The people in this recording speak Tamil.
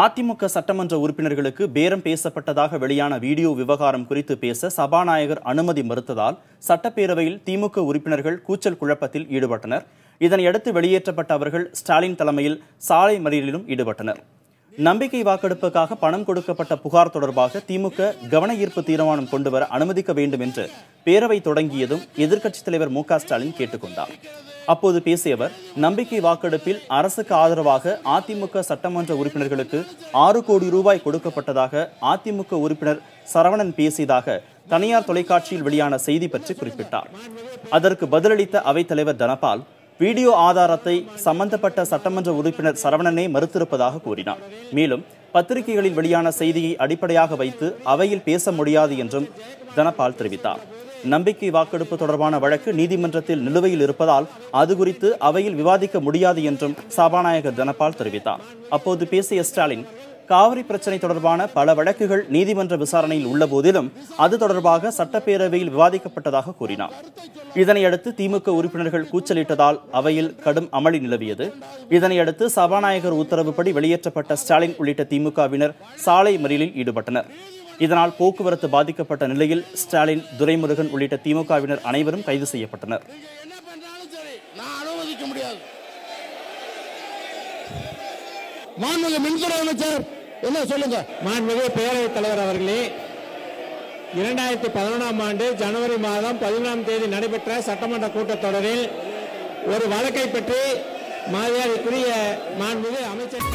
அதிமுக சட்டமன்ற உறுப்பினர்களுக்கு பேரம் பேசப்பட்டதாக வெளியான வீடியோ விவகாரம் குறித்து பேச சபாநாயகர் அனுமதி மறுத்ததால் சட்டப்பேரவையில் திமுக உறுப்பினர்கள் கூச்சல் குழப்பத்தில் ஈடுபட்டனர். இதனையடுத்து வெளியேற்றப்பட்ட அவர்கள் ஸ்டாலின் தலைமையில் சாலை மறியலிலும் ஈடுபட்டனர். நம்பிக்கை வாக்கெடுப்புக்காக பணம் கொடுக்கப்பட்ட புகார் தொடர்பாக திமுக கவன ஈர்ப்பு தீர்மானம் கொண்டுவர அனுமதிக்க வேண்டும் என்று பேரவை தொடங்கியதும் எதிர்க்கட்சித் தலைவர் மு.க. ஸ்டாலின் கேட்டுக்கொண்டார். அப்போது பேசிய அவர், நம்பிக்கை வாக்கெடுப்பில் அரசுக்கு ஆதரவாக அதிமுக சட்டமன்ற உறுப்பினர்களுக்கு 6 கோடி ரூபாய் கொடுக்கப்பட்டதாக அதிமுக உறுப்பினர் சரவணன் பேசியதாக தனியார் தொலைக்காட்சியில் வெளியான செய்தி பற்றி குறிப்பிட்டார். அதற்கு பதிலளித்த அவைத்தலைவர் தனபால், வீடியோ ஆதாரத்தை சம்பந்தப்பட்ட சட்டமன்ற உறுப்பினர் சரவணனே மறுத்திருப்பதாக கூறினார். மேலும் பத்திரிகைகளில் வெளியான செய்தியை அடிப்படையாக வைத்து அவையில் பேச முடியாது என்றும் தனபால் தெரிவித்தார். நம்பிக்கை வாக்கெடுப்பு தொடர்பான வழக்கு நீதிமன்றத்தில் நிலுவையில் இருப்பதால் அது குறித்து அவையில் விவாதிக்க முடியாது என்றும் சபாநாயகர் தனபால் தெரிவித்தார். அப்போது பேசிய ஸ்டாலின், காவிரி பிரச்சினை தொடர்பான பல வழக்குகள் நீதிமன்ற விசாரணையில் உள்ள போதிலும் அது தொடர்பாக சட்டப்பேரவையில் விவாதிக்கப்பட்டதாக கூறினார். இதனையடுத்து திமுக உறுப்பினர்கள் கூச்சலிட்டதால் அவையில் கடும் அமளி நிலவியது. இதனையடுத்து சபாநாயகர் உத்தரவுப்படி வெளியேற்றப்பட்ட ஸ்டாலின் உள்ளிட்ட திமுகவினர் சாலை மறியலில் ஈடுபட்டனர். இதனால் போக்குவரத்து பாதிக்கப்பட்ட நிலையில் ஸ்டாலின், துரைமுருகன் உள்ளிட்ட திமுகவினர் அனைவரும் கைது செய்யப்பட்டனர். மாண்புமிகு மின்துறை அமைச்சர் என்ன சொல்லுங்க. மாண்புமிகு பேரவைத் தலைவர் அவர்களே, 2011ஆம் ஆண்டு ஜனவரி மாதம் 11ஆம் தேதி நடைபெற்ற சட்டமன்ற கூட்டத்தொடரில் ஒரு வழக்கை பற்றி மரியாதைக்குரிய மாண்புமிகு அமைச்சர்